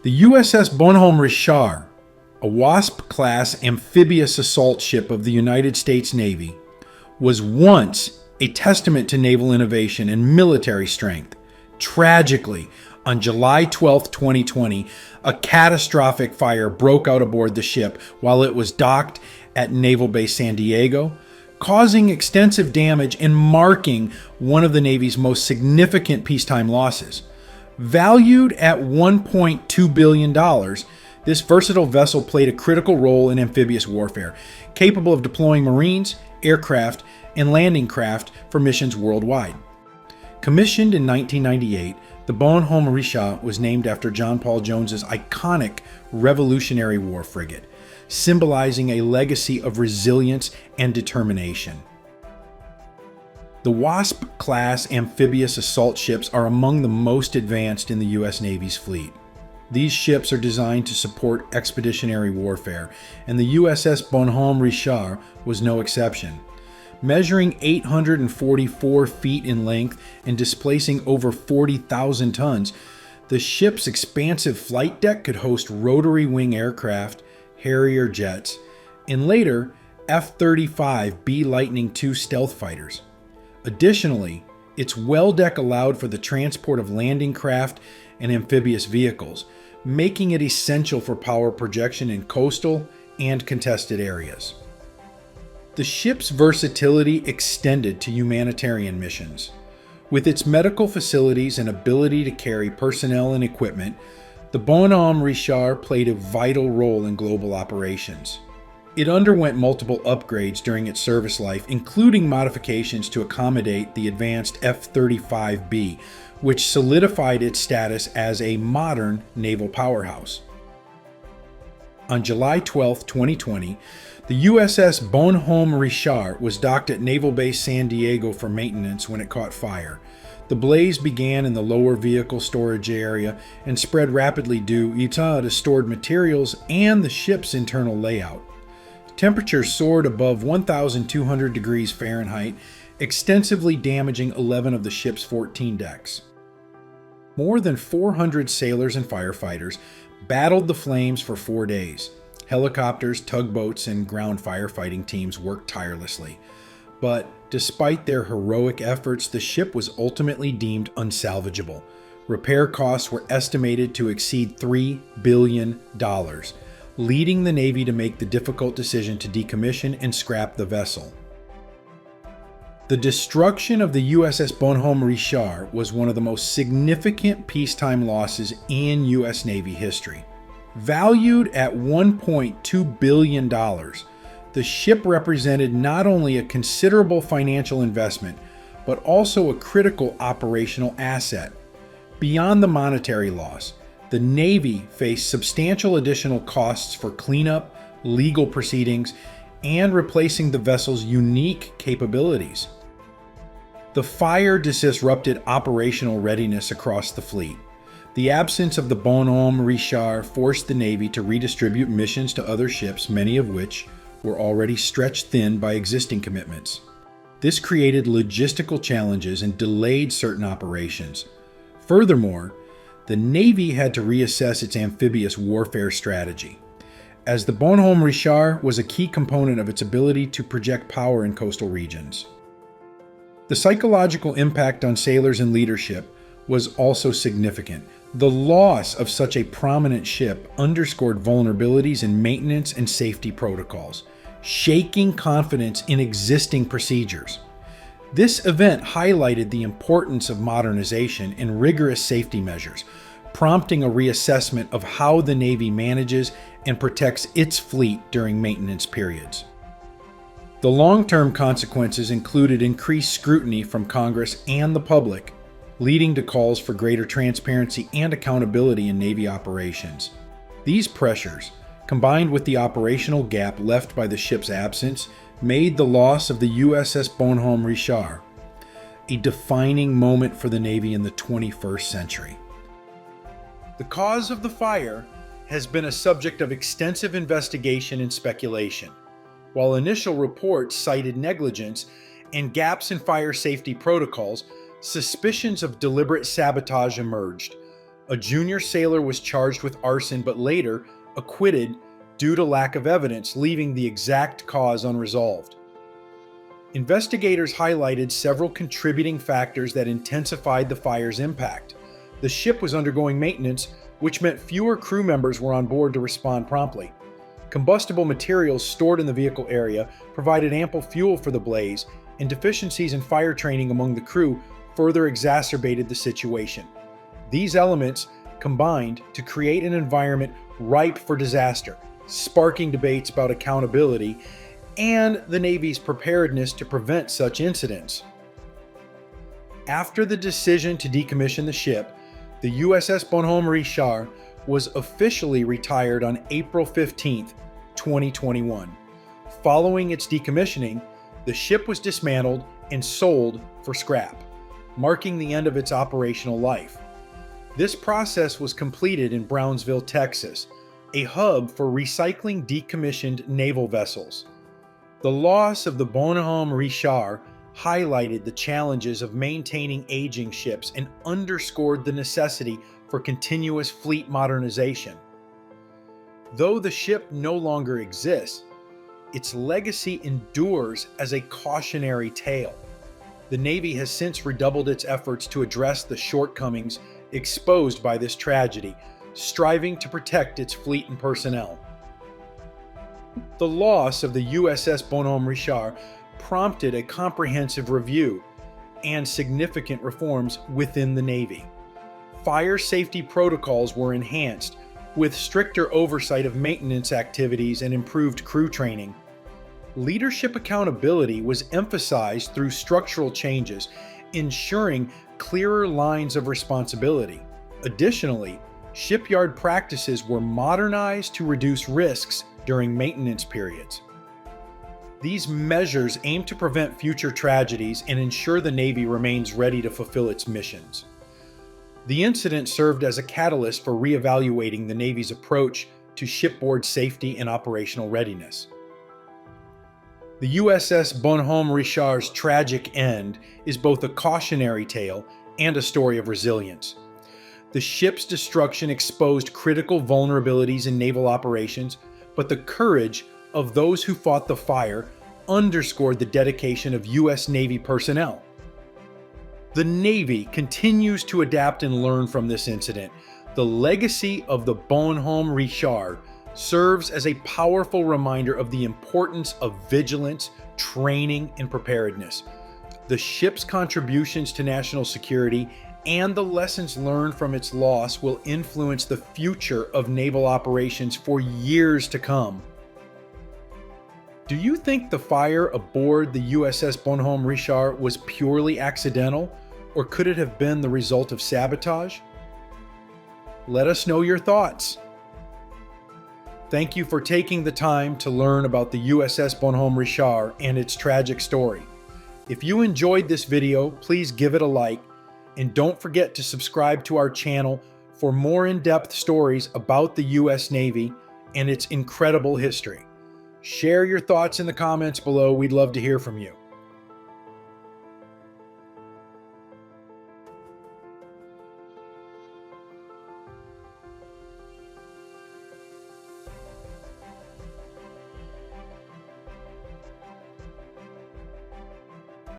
The USS Bonhomme Richard, a Wasp-class amphibious assault ship of the United States Navy, was once a testament to naval innovation and military strength. Tragically, on July 12, 2020, a catastrophic fire broke out aboard the ship while it was docked at Naval Base San Diego, causing extensive damage and marking one of the Navy's most significant peacetime losses. Valued at $1.2 billion, this versatile vessel played a critical role in amphibious warfare, capable of deploying Marines, aircraft, and landing craft for missions worldwide. Commissioned in 1998, the Bonhomme Richard was named after John Paul Jones's iconic Revolutionary War frigate, symbolizing a legacy of resilience and determination. The Wasp-class amphibious assault ships are among the most advanced in the U.S. Navy's fleet. These ships are designed to support expeditionary warfare, and the USS Bonhomme Richard was no exception. Measuring 844 feet in length and displacing over 40,000 tons, the ship's expansive flight deck could host rotary wing aircraft, Harrier jets, and later F-35B Lightning II stealth fighters. Additionally, its well deck allowed for the transport of landing craft and amphibious vehicles, making it essential for power projection in coastal and contested areas. The ship's versatility extended to humanitarian missions. With its medical facilities and ability to carry personnel and equipment, the Bonhomme Richard played a vital role in global operations. It underwent multiple upgrades during its service life, including modifications to accommodate the advanced F-35B, which solidified its status as a modern naval powerhouse. On July 12, 2020, the USS Bonhomme Richard was docked at Naval Base San Diego for maintenance when it caught fire. The blaze began in the lower vehicle storage area and spread rapidly due to stored materials and the ship's internal layout. Temperatures soared above 1,200 degrees Fahrenheit, extensively damaging 11 of the ship's 14 decks. More than 400 sailors and firefighters battled the flames for 4 days. Helicopters, tugboats, and ground firefighting teams worked tirelessly. But despite their heroic efforts, the ship was ultimately deemed unsalvageable. Repair costs were estimated to exceed $3 billion, leading the Navy to make the difficult decision to decommission and scrap the vessel. The destruction of the USS Bonhomme Richard was one of the most significant peacetime losses in U.S. Navy history. Valued at $1.2 billion, the ship represented not only a considerable financial investment, but also a critical operational asset. Beyond the monetary loss, the Navy faced substantial additional costs for cleanup, legal proceedings, and replacing the vessel's unique capabilities. The fire disrupted operational readiness across the fleet. The absence of the Bonhomme Richard forced the Navy to redistribute missions to other ships, many of which were already stretched thin by existing commitments. This created logistical challenges and delayed certain operations. Furthermore, the Navy had to reassess its amphibious warfare strategy, as the Bonhomme Richard was a key component of its ability to project power in coastal regions. The psychological impact on sailors and leadership was also significant. The loss of such a prominent ship underscored vulnerabilities in maintenance and safety protocols, shaking confidence in existing procedures. This event highlighted the importance of modernization and rigorous safety measures, prompting a reassessment of how the Navy manages and protects its fleet during maintenance periods. The long-term consequences included increased scrutiny from Congress and the public, leading to calls for greater transparency and accountability in Navy operations. These pressures, combined with the operational gap left by the ship's absence, made the loss of the USS Bonhomme Richard a defining moment for the Navy in the 21st century. The cause of the fire has been a subject of extensive investigation and speculation. While initial reports cited negligence and gaps in fire safety protocols, suspicions of deliberate sabotage emerged. A junior sailor was charged with arson but later acquitted due to lack of evidence, leaving the exact cause unresolved. Investigators highlighted several contributing factors that intensified the fire's impact. The ship was undergoing maintenance, which meant fewer crew members were on board to respond promptly. Combustible materials stored in the vehicle area provided ample fuel for the blaze, and deficiencies in fire training among the crew further exacerbated the situation. These elements combined to create an environment ripe for disaster, sparking debates about accountability and the Navy's preparedness to prevent such incidents. After the decision to decommission the ship, the USS Bonhomme Richard was officially retired on April 15, 2021. Following its decommissioning, the ship was dismantled and sold for scrap, marking the end of its operational life. This process was completed in Brownsville, Texas, a hub for recycling decommissioned naval vessels. The loss of the Bonhomme Richard highlighted the challenges of maintaining aging ships and underscored the necessity for continuous fleet modernization. Though the ship no longer exists, its legacy endures as a cautionary tale. The Navy has since redoubled its efforts to address the shortcomings exposed by this tragedy, striving to protect its fleet and personnel. The loss of the USS Bonhomme Richard prompted a comprehensive review and significant reforms within the Navy. Fire safety protocols were enhanced, with stricter oversight of maintenance activities and improved crew training. Leadership accountability was emphasized through structural changes, ensuring clearer lines of responsibility. Additionally, shipyard practices were modernized to reduce risks during maintenance periods. These measures aim to prevent future tragedies and ensure the Navy remains ready to fulfill its missions. The incident served as a catalyst for reevaluating the Navy's approach to shipboard safety and operational readiness. The USS Bonhomme Richard's tragic end is both a cautionary tale and a story of resilience. The ship's destruction exposed critical vulnerabilities in naval operations, but the courage of those who fought the fire underscored the dedication of U.S. Navy personnel. The Navy continues to adapt and learn from this incident. The legacy of the Bonhomme Richard serves as a powerful reminder of the importance of vigilance, training, and preparedness. The ship's contributions to national security and the lessons learned from its loss will influence the future of naval operations for years to come. Do you think the fire aboard the USS Bonhomme Richard was purely accidental, or could it have been the result of sabotage? Let us know your thoughts. Thank you for taking the time to learn about the USS Bonhomme Richard and its tragic story. If you enjoyed this video, please give it a like, and don't forget to subscribe to our channel for more in-depth stories about the U.S. Navy and its incredible history. Share your thoughts in the comments below. We'd love to hear from you.